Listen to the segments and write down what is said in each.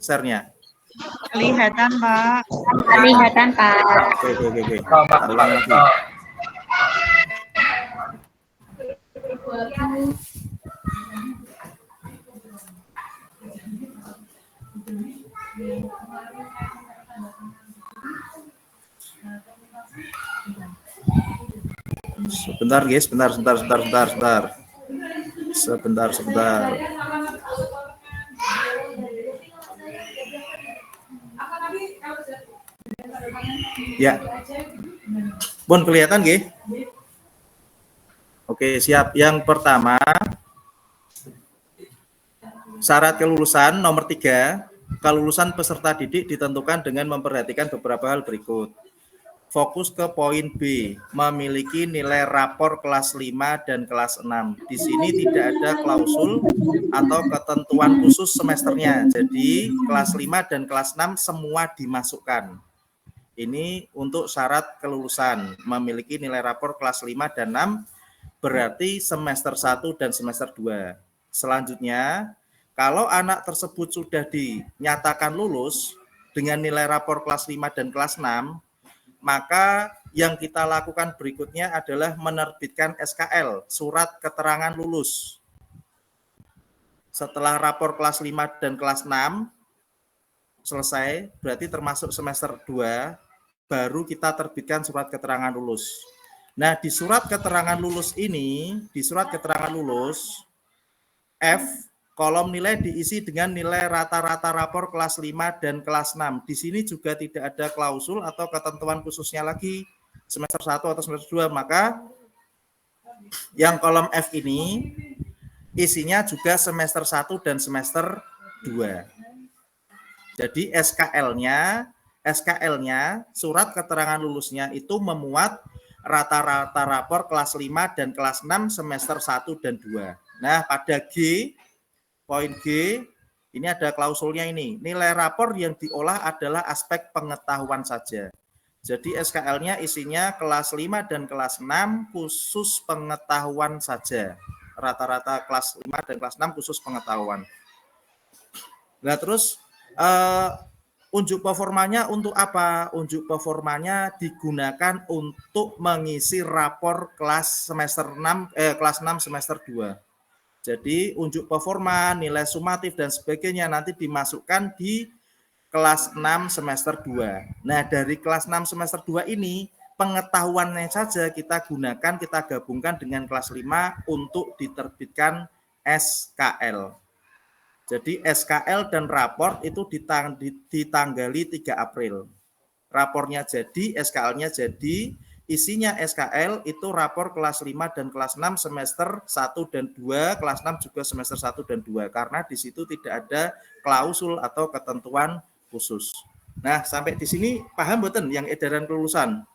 share-nya? Kelihatan, Pak. Kelihatan, Pak. Oke. Kita ulang lagi. Sebentar, guys. Sebentar. Ya. Bon, kelihatan, nggih? Oke, siap. Yang pertama, syarat kelulusan nomor 3, kelulusan peserta didik ditentukan dengan memperhatikan beberapa hal berikut. Fokus ke poin B, memiliki nilai rapor kelas 5 dan kelas 6. Di sini tidak ada klausul atau ketentuan khusus semesternya. Jadi, kelas 5 dan kelas 6 semua dimasukkan. Ini untuk syarat kelulusan, memiliki nilai rapor kelas 5 dan 6, berarti semester 1 dan semester 2. Selanjutnya, kalau anak tersebut sudah dinyatakan lulus dengan nilai rapor kelas 5 dan kelas 6, maka yang kita lakukan berikutnya adalah menerbitkan SKL, surat keterangan lulus. Setelah rapor kelas 5 dan kelas 6 selesai, berarti termasuk semester 2, baru kita terbitkan surat keterangan lulus. Nah, di surat keterangan lulus ini, F, kolom nilai diisi dengan nilai rata-rata rapor kelas 5 dan kelas 6. Di sini juga tidak ada klausul atau ketentuan khususnya lagi semester 1 atau semester 2. Maka yang kolom F ini isinya juga semester 1 dan semester 2. Jadi SKL-nya, surat keterangan lulusnya itu memuat rata-rata rapor kelas 5 dan kelas 6 semester 1 dan 2. Nah, pada poin G, ini ada klausulnya ini. Nilai rapor yang diolah adalah aspek pengetahuan saja. Jadi SKL-nya isinya kelas 5 dan kelas 6 khusus pengetahuan saja. Rata-rata kelas 5 dan kelas 6 khusus pengetahuan. Nah, terus unjuk performanya untuk apa? Unjuk performanya digunakan untuk mengisi rapor kelas 6 semester 2. Jadi unjuk performa, nilai sumatif dan sebagainya nanti dimasukkan di kelas 6 semester 2. Nah, dari kelas 6 semester 2 ini pengetahuannya saja kita gunakan, kita gabungkan dengan kelas 5 untuk diterbitkan SKL. Jadi SKL dan raport itu ditanggali 3 April. Rapornya jadi, SKL-nya jadi, isinya SKL itu rapor kelas 5 dan kelas 6 semester 1 dan 2, kelas 6 juga semester 1 dan 2, karena di situ tidak ada klausul atau ketentuan khusus. Nah, sampai di sini paham mboten yang edaran kelulusan?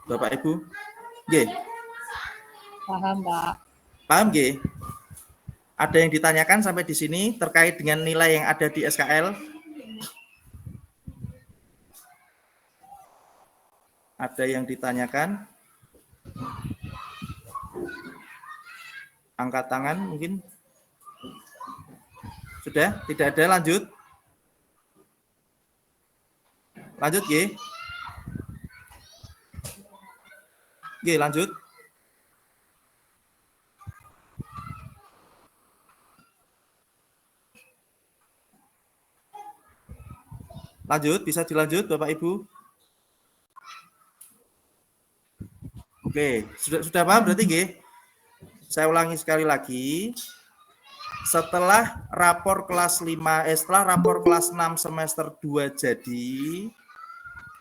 Bapak Ibu? Nggih. Paham, Pak. Paham nggih? Ada yang ditanyakan sampai di sini terkait dengan nilai yang ada di SKL? Ada yang ditanyakan? Angkat tangan mungkin. Sudah? Tidak ada, lanjut. Lanjut, G. G, lanjut. Lanjut, bisa dilanjut Bapak Ibu? Oke, sudah paham berarti, G? Saya ulangi sekali lagi. Setelah rapor kelas 6 semester 2 jadi,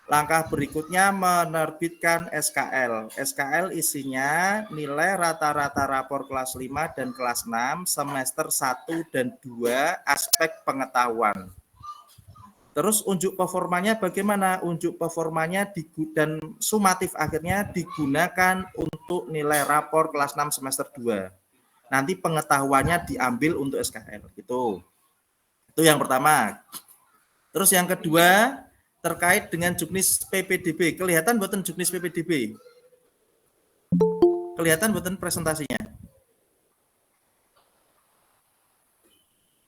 langkah berikutnya menerbitkan SKL. SKL isinya nilai rata-rata rapor kelas 5 dan kelas 6 semester 1 dan 2 aspek pengetahuan. Terus unjuk performanya bagaimana? Unjuk performanya dan sumatif akhirnya digunakan untuk nilai rapor kelas 6 semester 2. Nanti pengetahuannya diambil untuk SKL. Itu yang pertama. Terus yang kedua terkait dengan juknis PPDB. Kelihatan buatan juknis PPDB? Kelihatan buatan presentasinya?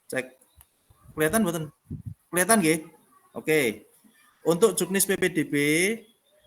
Cek. Kelihatan mboten? Kelihatan nggih? Oke. Untuk Juknis PPDB,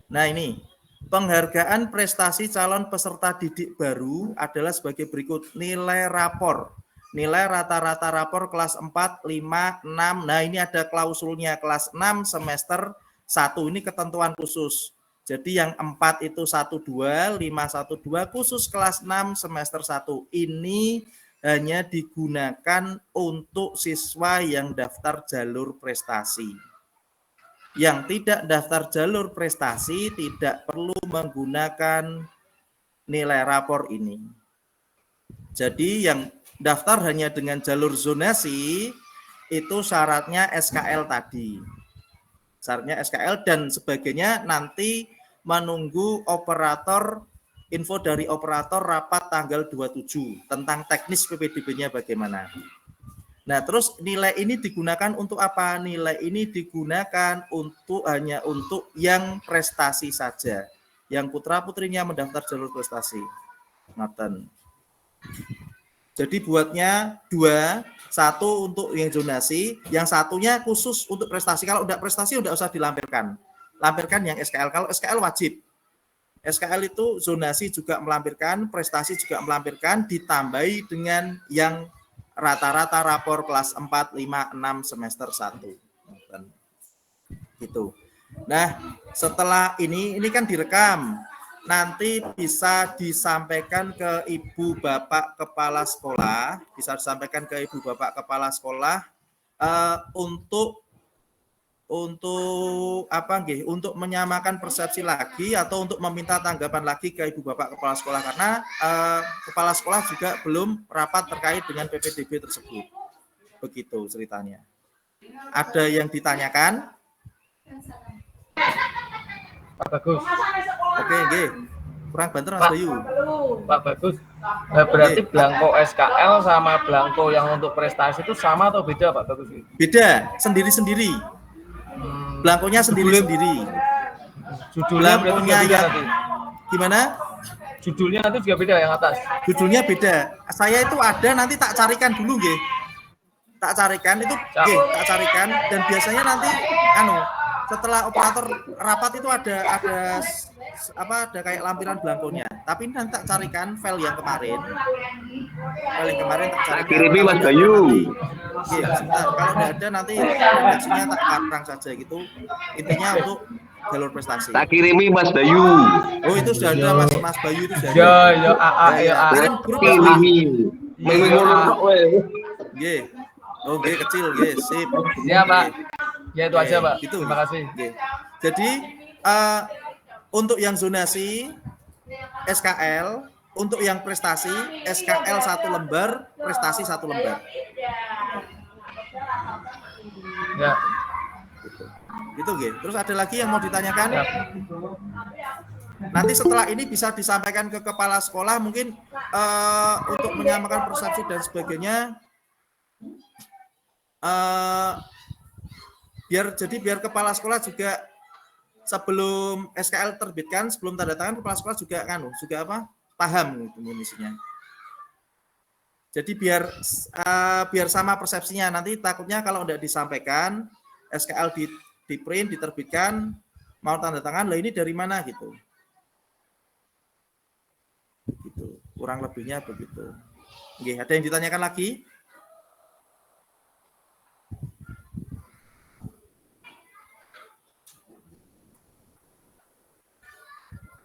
nah ini penghargaan prestasi calon peserta didik baru adalah sebagai berikut. Nilai rapor. Nilai rata-rata rapor kelas 4, 5, 6. Nah, ini ada klausulnya kelas 6 semester 1. Ini ketentuan khusus. Jadi yang 4 itu 12, 5, 12 khusus kelas 6 semester 1. Ini hanya digunakan untuk siswa yang daftar jalur prestasi. Yang tidak daftar jalur prestasi tidak perlu menggunakan nilai rapor ini. Jadi yang daftar hanya dengan jalur zonasi itu syaratnya SKL tadi. Syaratnya SKL dan sebagainya nanti menunggu operator, info dari operator rapat tanggal 27 tentang teknis PPDB-nya bagaimana. Nah, terus nilai ini digunakan untuk apa? Nilai ini digunakan hanya untuk yang prestasi saja. Yang putra-putrinya mendaftar jalur prestasi. Ngaten. Jadi buatnya 2, 1 untuk yang zonasi, yang satunya khusus untuk prestasi. Kalau udah prestasi udah usah dilampirkan. Lampirkan yang SKL. Kalau SKL wajib. SKL itu zonasi juga melampirkan, prestasi juga melampirkan, ditambahi dengan yang rata-rata rapor kelas 4, 5, 6 semester 1. Gitu. Nah, setelah ini kan direkam. Nanti bisa disampaikan ke Ibu Bapak Kepala Sekolah, untuk menyamakan persepsi lagi atau untuk meminta tanggapan lagi ke Ibu Bapak Kepala Sekolah karena Kepala Sekolah juga belum rapat terkait dengan PPDB tersebut. Begitu ceritanya. Ada yang ditanyakan? Pak Bagus. Oke, nggih. Kurang banter Mas Bayu. Pak Bagus. Berarti belangko SKL sama belangko yang untuk prestasi itu sama atau beda Pak Bagus? Beda, sendiri-sendiri. Belangkonya sendiri-sendiri. Judulnya berarti Belangkonya beda yang nanti. gimana? Judulnya nanti juga beda yang atas. Judulnya beda. Saya itu ada nanti tak carikan dulu nggih. Tak carikan itu nggih, tak carikan dan biasanya nanti setelah operator rapat itu ada kayak lampiran belangkonya. Tapi nanti tak carikan file yang kemarin. File yang kemarin tak carikan. Kirimi Mas Bayu. Iya, sebentar. Kalau tidak ada nanti redaksinya tak karang saja gitu. Intinya untuk jalur prestasi. Tak kirimi Mas Bayu. Oh, itu sudah ada Mas Bayu itu sudah. Ya, Kirim grup Kirimi. Nggih. Oh, nggih kecil, nggih. Sip. Ya, Pak. Ya itu aja, Pak. Gitu. Terima kasih. Nggih. Jadi untuk yang zonasi SKL, untuk yang prestasi SKL 1 lembar, prestasi 1 lembar. Ya. Gitu nggih. Terus ada lagi yang mau ditanyakan? Ya. Nanti setelah ini bisa disampaikan ke kepala sekolah mungkin untuk menyamakan persepsi dan sebagainya. Biar kepala sekolah juga sebelum SKL terbitkan, sebelum tanda tangan kepala sekolah juga paham isinya. Jadi biar sama persepsinya. Nanti takutnya kalau tidak disampaikan SKL di print diterbitkan mau tanda tangan, lah ini dari mana gitu. Gitu. Kurang lebihnya begitu. Oke, ada yang ditanyakan lagi?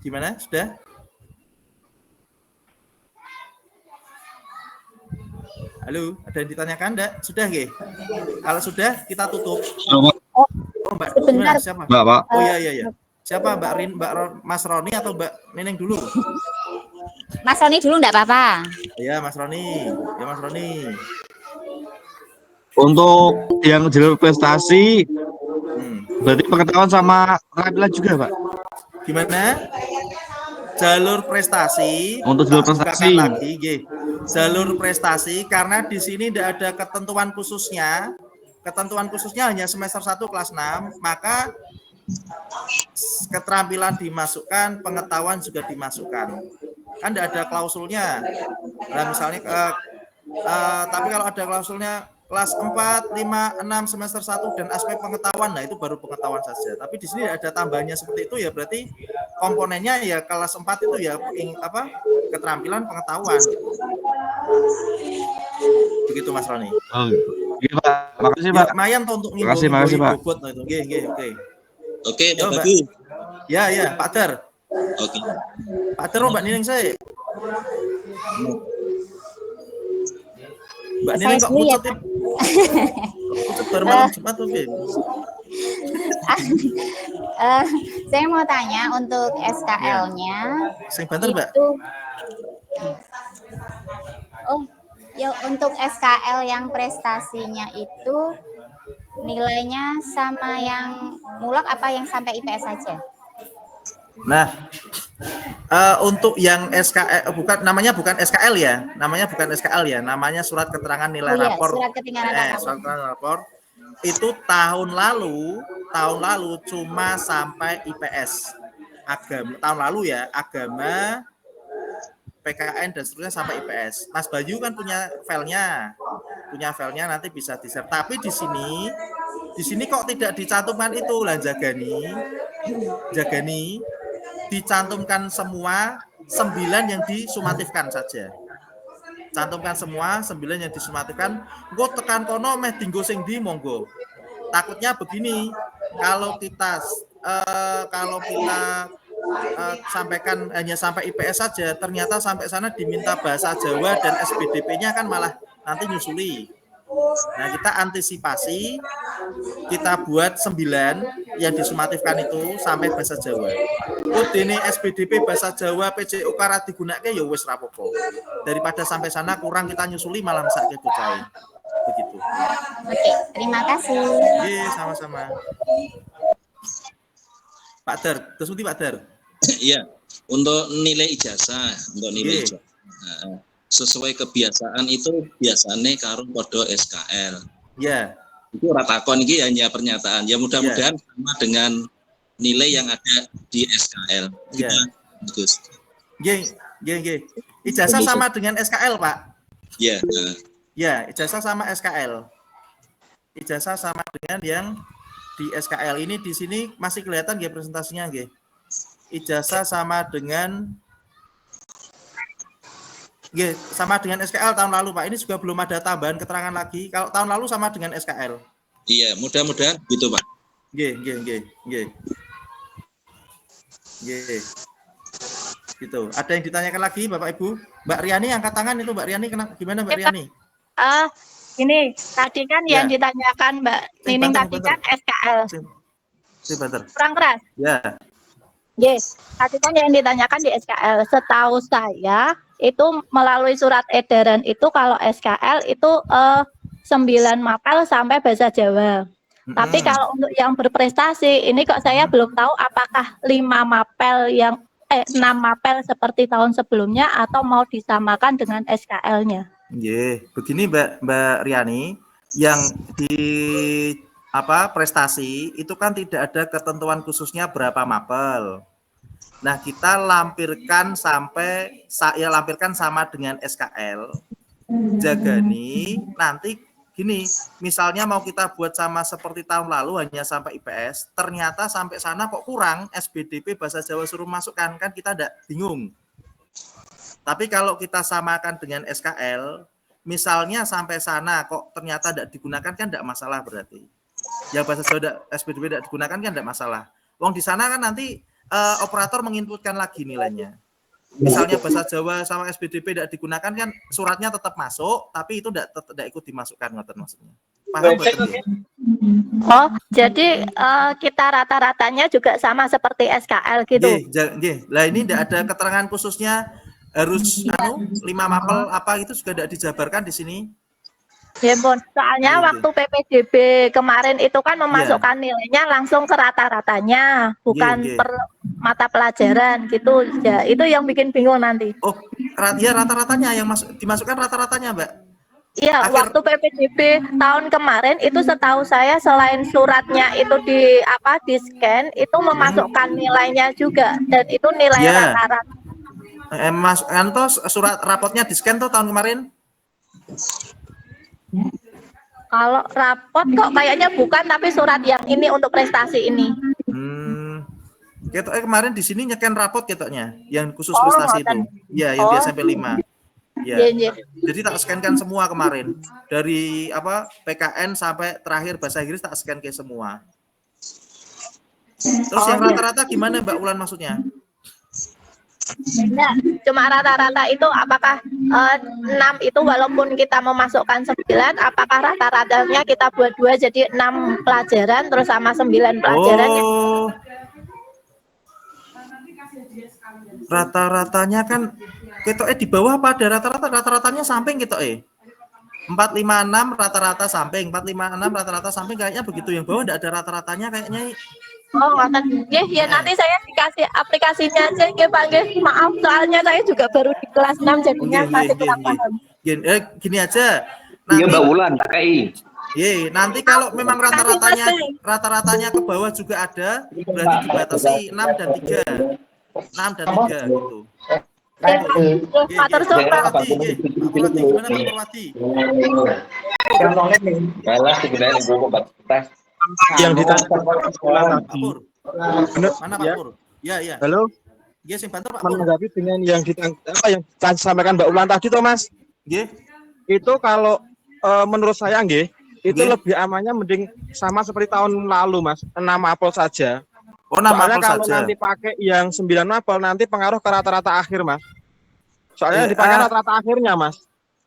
Gimana? Sudah? Halo, ada yang ditanyakan enggak? Sudah nggih? Kalau sudah, kita tutup. Oh, Mbak, sebentar. Siapa? Mbak, Pak. Oh iya. Siapa Mas Roni atau Mbak Neneng dulu? Mas Roni dulu enggak apa-apa. Iya, Mas Roni. Ya, Mas Roni. Untuk yang jalur prestasi, berarti pengetahuan sama tampilan juga, Pak? Gimana? Jalur prestasi. Untuk jalur prestasi. Jalur prestasi karena di sini tidak ada ketentuan khususnya. Ketentuan khususnya hanya semester 1 kelas 6, maka keterampilan dimasukkan, pengetahuan juga dimasukkan. Kan tidak ada klausulnya. Nah, misalnya tapi kalau ada klausulnya kelas 4, 5, 6 semester 1 dan aspek pengetahuan. Nah, itu baru pengetahuan saja. Tapi di sini ada tambahannya seperti itu ya, berarti komponennya ya kelas 4 itu ya keterampilan pengetahuan. Begitu Mas Roni. Oh, iya, Pak. Makasih, Pak. Ya, lumayan tuh untuk Makasih, Pak. bobot itu. Oke. Oke, Yo, Mbak. Ya, Pak Dar. Oke. Pak Dar, Mbak Nining saya. Mbak Nining kok dulu ya, pucet? Pucet baru malam Jumat tuh, Saya mau tanya untuk SKL-nya Sing banter, Mbak. itu ya untuk SKL yang prestasinya itu nilainya sama yang mulak apa yang sampai IPS saja? Nah, untuk yang SKL namanya bukan SKL ya, namanya surat keterangan nilai rapor. Surat keterangan Surat keterangan rapor itu tahun lalu cuma sampai IPS. Tahun lalu ya, agama, PKN dan seterusnya sampai IPS. Mas Bayu kan punya filenya nanti bisa di-share. Tapi di sini kok tidak dicantumkan itu lah, Jagani dicantumkan semua 9 yang disumatifkan saja. Cantumkan semua 9 yang disumatifkan. Engko tekan kono meh dinggo sing di monggo. Takutnya begini, kalau kita sampaikan hanya sampai IPS saja, ternyata sampai sana diminta bahasa Jawa dan SPDP-nya kan malah nanti nyusuli. Nah, kita antisipasi, kita buat 9 yang disumatifkan itu sampai bahasa Jawa. Udene SPDP bahasa Jawa PJOK ra digunakake ya wis rapopo. Daripada sampai sana kurang kita nyusuli malah mesake bocah. Begitu. Oke, terima kasih. Iya, sama-sama. Pak Dar, terus nanti Pak Dar. Iya, untuk nilai ijazah, Nah, sesuai kebiasaan itu biasanya karo podo SKL. Ya. Itu ratakon ini hanya pernyataan. Ya mudah-mudahan sama dengan nilai yang ada di SKL. Ya. Bagus. Nggih. Ijazah sama dengan SKL, Pak. Ya. Ya, ijazah sama SKL. Ijazah sama dengan yang di SKL. Ini di sini masih kelihatan nggih presentasinya nggih. Ijazah sama dengan SKL tahun lalu, Pak. Ini juga belum ada tambahan keterangan lagi. Kalau tahun lalu sama dengan SKL. Iya, mudah-mudahan gitu, Pak. Nggih. Gitu. Ada yang ditanyakan lagi, Bapak Ibu? Mbak Riani angkat tangan itu, Mbak Riani. Gimana, Mbak Riani? Ini tadi kan yang ditanyakan Mbak Nining tadi kan SKL. Sebentar. Kurang keras. Ya. Yes, tadi kan yang ditanyakan di SKL. Setahu saya itu melalui surat edaran itu kalau SKL itu 9 mapel sampai bahasa Jawa. Tapi kalau untuk yang berprestasi ini kok saya belum tahu apakah 5 mapel yang 6 mapel seperti tahun sebelumnya atau mau disamakan dengan SKL-nya. Begini Mbak Riani, yang di prestasi itu kan tidak ada ketentuan khususnya berapa mapel. Nah, kita lampirkan sama dengan SKL. Jagani nanti gini, misalnya mau kita buat sama seperti tahun lalu hanya sampai IPS, ternyata sampai sana kok kurang SBDP bahasa Jawa suruh masukkan, kan kita tidak bingung. Tapi kalau kita samakan dengan SKL, misalnya sampai sana kok ternyata tidak digunakan, kan tidak masalah berarti. Ya bahasa Jawa SPDP tidak digunakan kan tidak masalah. Wong di sana kan nanti operator menginputkan lagi nilainya. Misalnya bahasa Jawa sama SPDP tidak digunakan kan suratnya tetap masuk, tapi itu tidak ikut dimasukkan, ngoten maksudnya. Paham betul ya? Oh, jadi kita rata-ratanya juga sama seperti SKL gitu. Lah ini tidak ada keterangan khususnya harus 5 mapel apa itu juga tidak dijabarkan di sini. Ya, Bon. Soalnya waktu PPDB kemarin itu kan memasukkan nilainya langsung ke rata-ratanya, bukan per mata pelajaran gitu. Ya, itu yang bikin bingung nanti. Oh, rata-ratanya yang dimasukkan rata-ratanya, Mbak. Iya, waktu PPDB tahun kemarin itu setahu saya selain suratnya itu di scan, itu memasukkan nilainya juga dan itu nilai rata-rata. Mas Anto surat rapotnya di scan tuh tahun kemarin? Kalau rapot kok kayaknya bukan, tapi surat yang ini untuk prestasi ini. Ketoknya kemarin di sini nyeken rapot ketoknya, yang khusus Oh, prestasi itu. ngoten. Ya, yang Oh. di SMP 5. Ya. Iya, iya. Jadi tak scan-kan semua kemarin. Dari apa PKN sampai terakhir bahasa Inggris tak scan ke semua. Terus yang rata-rata gimana Mbak Ulan maksudnya? Nah, cuma rata-rata itu apakah 6 itu walaupun kita memasukkan 9, apakah rata-ratanya kita buat 2 jadi 6 pelajaran terus sama 9 pelajaran? Oh. Rata-ratanya kan ketoknya di bawah apa ada rata-ratanya samping ketoknya. 456 rata-rata samping, 456 rata-rata samping kayaknya begitu, yang bawah enggak ada rata-ratanya kayaknya. Oh, ngoten. Ya nanti saya dikasih aplikasinya aja nggih, Pak nggih. Maaf soalnya saya juga baru di kelas 6 jadinya masih kurang paham. Gini aja. Iya Mbak Ulan, pakai. Nanti kalau memang rata-ratanya ke bawah juga ada, berarti dibatasi 6 dan 3. 6 dan 3 gitu. Matur suwun, Pak. Purwati, gimana Pak Purwati? Malah sebenarnya gue Yang ditanya Pak Pur. Mana Pak Pur? Ya. Halo, Iya, sing banter Pak Pur. menanggapi dengan yang disampaikan Mbak Ulan tadi, Mas. Nggih. Itu kalau menurut saya nggih, itu Nggih. lebih amannya mending sama seperti tahun lalu, Mas. 6 apel saja. Oh, 6 Soalnya apel kalau saja. nanti pakai yang 9 apel nanti pengaruh ke rata-rata akhir, Mas. Soalnya dipakai rata-rata akhirnya, Mas.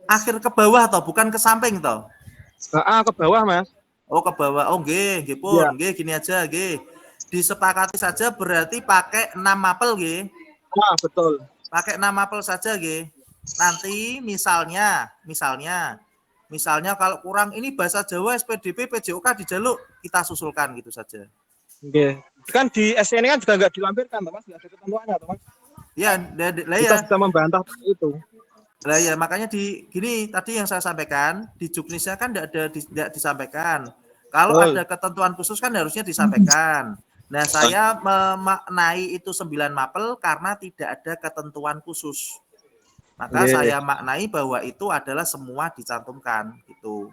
Akhir ke bawah toh, bukan ke samping toh. Ke bawah, Mas. Oh, ke bawah. Oh, nggih Pur. Nggih, gini aja nggih. Disepakati saja berarti pakai 6 apel nggih. Nah, betul. Pakai 6 apel saja nggih. Nanti misalnya kalau kurang ini bahasa Jawa SPDP PJOK dijaluk, kita susulkan gitu saja. Oke. Kan di SN kan juga nggak dilampirkan, Mas. Nggak ada ketentuannya, Mas. Ya, Kita sudah membantah itu. Lah ya, makanya gini tadi yang saya sampaikan di Juknisnya kan tidak disampaikan. Kalau ada ketentuan khusus kan harusnya disampaikan. Nah, saya memaknai itu 9 mapel karena tidak ada ketentuan khusus. Maka saya maknai bahwa itu adalah semua dicantumkan gitu.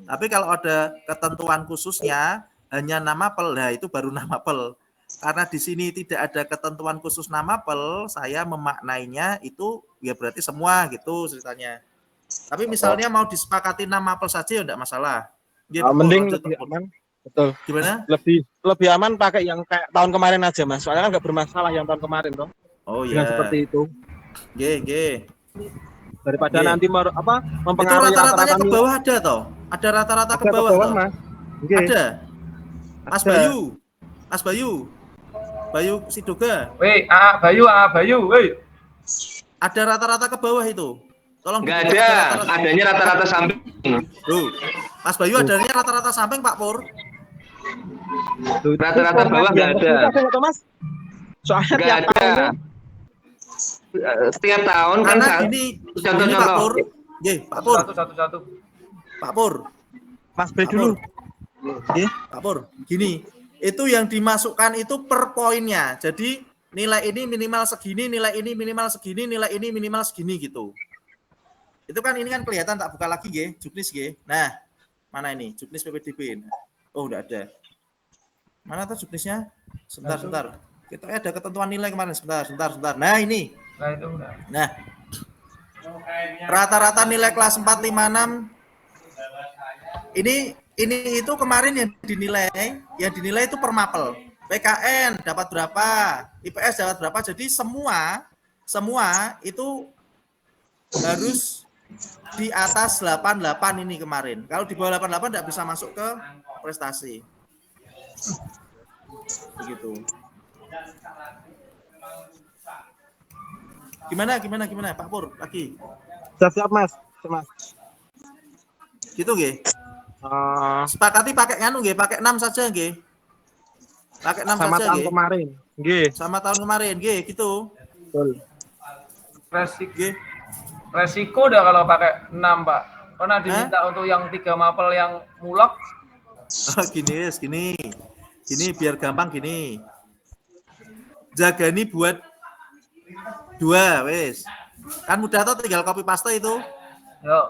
Tapi kalau ada ketentuan khususnya hanya 6 mapel, nah itu baru 6 mapel. Karena di sini tidak ada ketentuan khusus 6 mapel, saya memaknainya itu ya berarti semua gitu ceritanya. Tapi misalnya mau disepakati 6 mapel saja ya enggak masalah. Mending lebih aman. Betul. Gimana? Lebih aman pakai yang kayak tahun kemarin aja, Mas. Soalnya kan nggak bermasalah yang tahun kemarin, toh. Oh iya. Seperti itu. Nggih. Daripada nanti Itu mempengaruhi rata-ratanya ke bawah ada toh? Ada rata-rata ke bawah toh? Mas. Ada. Mas Bayu Sidoga. Bayu, woi. Ada rata-rata ke bawah itu. Tolong. Nggak ada, adanya rata-rata samping. Tuh. Mas Bayu adanya rata-rata samping Pak Pur. Rata-rata bawah nggak ada. Soalnya Nggak ada. Setiap tahun kan gini Pak Pur. Nggih, Pak Pur. Satu. Pak Pur. Mas break dulu. Pak Pur, gini. Itu yang dimasukkan itu per poinnya. Jadi nilai ini minimal segini, nilai ini minimal segini, nilai ini minimal segini gitu. Itu kan ini kan kelihatan, tak buka lagi nggih, Juknis nggih. Nah, mana ini? Juknis PPDB. Oh, udah ada. Mana tuh Juknisnya? Sebentar. Kita ada ketentuan nilai kemarin. Sebentar. Nah, ini. Nah, itu udah. Nah. Rata-rata nilai kelas 4, 5, 6. Ini itu kemarin yang dinilai itu per mapel. PKN dapat berapa, IPS dapat berapa. Jadi semua itu harus di atas 88 ini kemarin. Kalau di bawah 88 tidak bisa masuk ke prestasi. Begitu. Gimana Pak Pur lagi? Siap, Mas. Gitu nggih. Sepakati pakai pakai 6 saja nggih. Pakai 6 sama saja tahun nggih. kemarin. Nggih. Sama tahun kemarin nggih, gitu. Betul. Resiko udah kalau pakai 6, Pak. Pernah diminta untuk yang 3 mapel yang mulak. Gini biar gampang gini. Jagani buat 2 wes. Kan mudah tuh tinggal copy paste itu. Yo.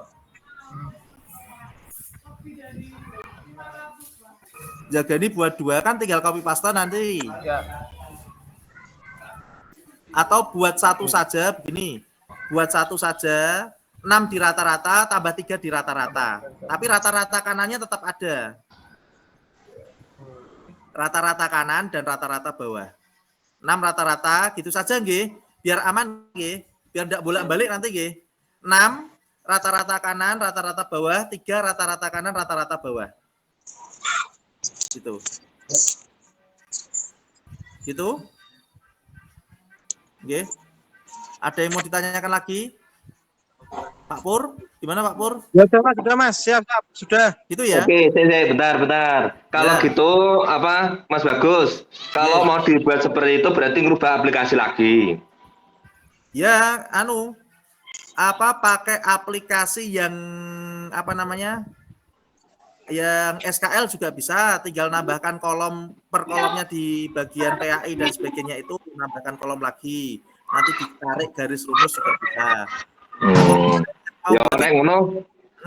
Jagani buat 2 kan tinggal copy paste nanti. Ya. Atau buat 1 saja begini. Buat 1 saja, 6 di rata-rata tambah 3 di rata-rata. Tapi rata-rata kanannya tetap ada. Rata-rata kanan dan rata-rata bawah. 6 rata-rata gitu saja nggih, biar aman nggih, biar enggak bolak-balik nanti nggih. 6 rata-rata kanan, rata-rata bawah, 3 rata-rata kanan, rata-rata bawah. Gitu. Gitu. Nggih. Ada yang mau ditanyakan lagi? Pak Pur, gimana Pak Pur? Ya sudah Mas, siap, sudah. Gitu ya. Oke, saya bentar. Kalau Ya. gitu apa Mas Bagus? Kalau mau dibuat seperti itu berarti ngerubah aplikasi lagi. Ya, pakai aplikasi yang apa namanya? Yang SKL juga bisa, tinggal nambahkan kolom per kolomnya di bagian PAI dan sebagainya itu nambahkan kolom lagi. Nanti ditarik garis rumus juga bisa. Ya nek ngono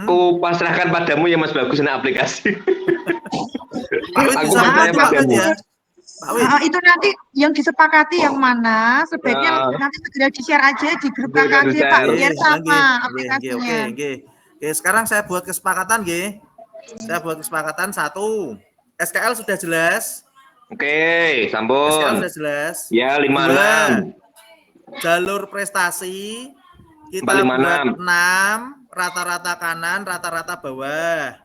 ku pasrahkan padamu ya Mas Bagus nek aplikasi. Pak Wid Aku bisa percaya bantu Pak Wid padamu. ya. Pak Wid. Itu nanti yang disepakati yang mana sebaiknya Ya. nanti segera di-share aja di grup Segera KKD di-share. Pak biar Nggih, sama nggih, aplikasinya. Oke. Sekarang saya buat kesepakatan nggih. Saya buat kesepakatan 1. SKL sudah jelas. Oke, SKL sambung. sudah jelas. Ya 56. 2, jalur prestasi kita 456. buat 6 rata-rata kanan, rata-rata bawah.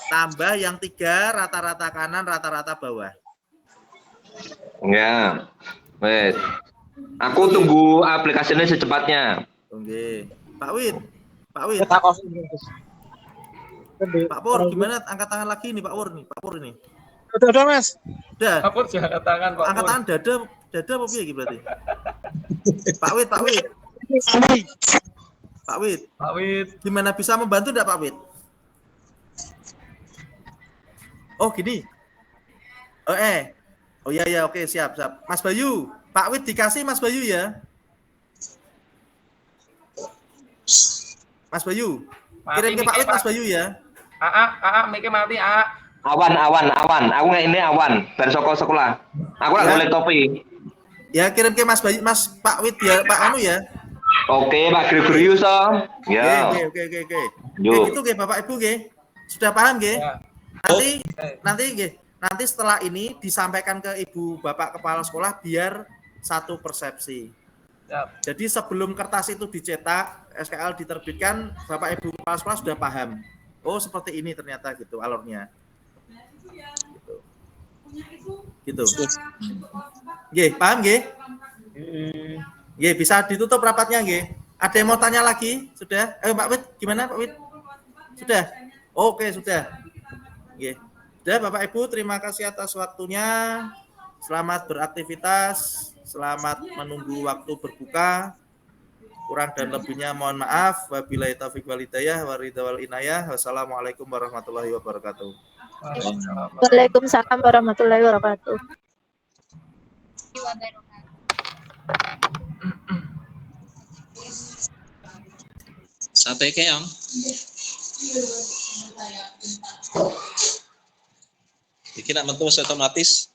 Tambah yang 3 rata-rata kanan, rata-rata bawah. Ya. Wes. Aku tunggu aplikasinya secepatnya. Oke. Pak Wid. Kita kosong. Pak Pur, gimana angkat tangan lagi nih Pak Pur nih? Pak Pur ini. Udah Mas. Udah. Pak Pur jangan tangan Pak Angkat Pur. tangan dada apa piye iki berarti? Pak Wid. Pak Wid, gimana bisa membantu enggak Pak Wid? Oh, gini. Oh iya, oke, siap. Mas Bayu, Pak Wid dikasih Mas Bayu ya. Mas Bayu, kirim ke Pak Wid Mas Bayu ya. Mike mati, A. Awan. Aku nggak ini awan. Dari sekolah. Aku nggak Ya. boleh topi. Ya, kirim ke Mas Bayu, Pak Wid ya, Pak Anu ya. Oke, Pak Gregorius toh. Ya. Oke. Yuk. Gitu nggih Bapak Ibu nggih. Sudah paham nggih? Ya. Nanti setelah ini disampaikan ke Ibu Bapak Kepala Sekolah biar satu persepsi. Siap. Jadi sebelum kertas itu dicetak, SKL diterbitkan, Bapak Ibu Kepala Sekolah sudah paham. Oh, seperti ini ternyata gitu alurnya. Gitu. Nggih, paham nggih? Nggih, bisa ditutup rapatnya nggih. Ada yang mau tanya lagi? Sudah? Pak Wid, gimana Pak Wid? Sudah? Oke, sudah. Nggih. Sudah Bapak Ibu, terima kasih atas waktunya. Selamat beraktivitas, selamat menunggu waktu berbuka. Kurang dan lebihnya mohon maaf. Wabillahi taufiq wal hidayah wa ridha wal inayah. Wassalamualaikum warahmatullahi wabarakatuh. Waalaikumsalam warahmatullahi wabarakatuh. Sate keong. Iki nak metu otomatis.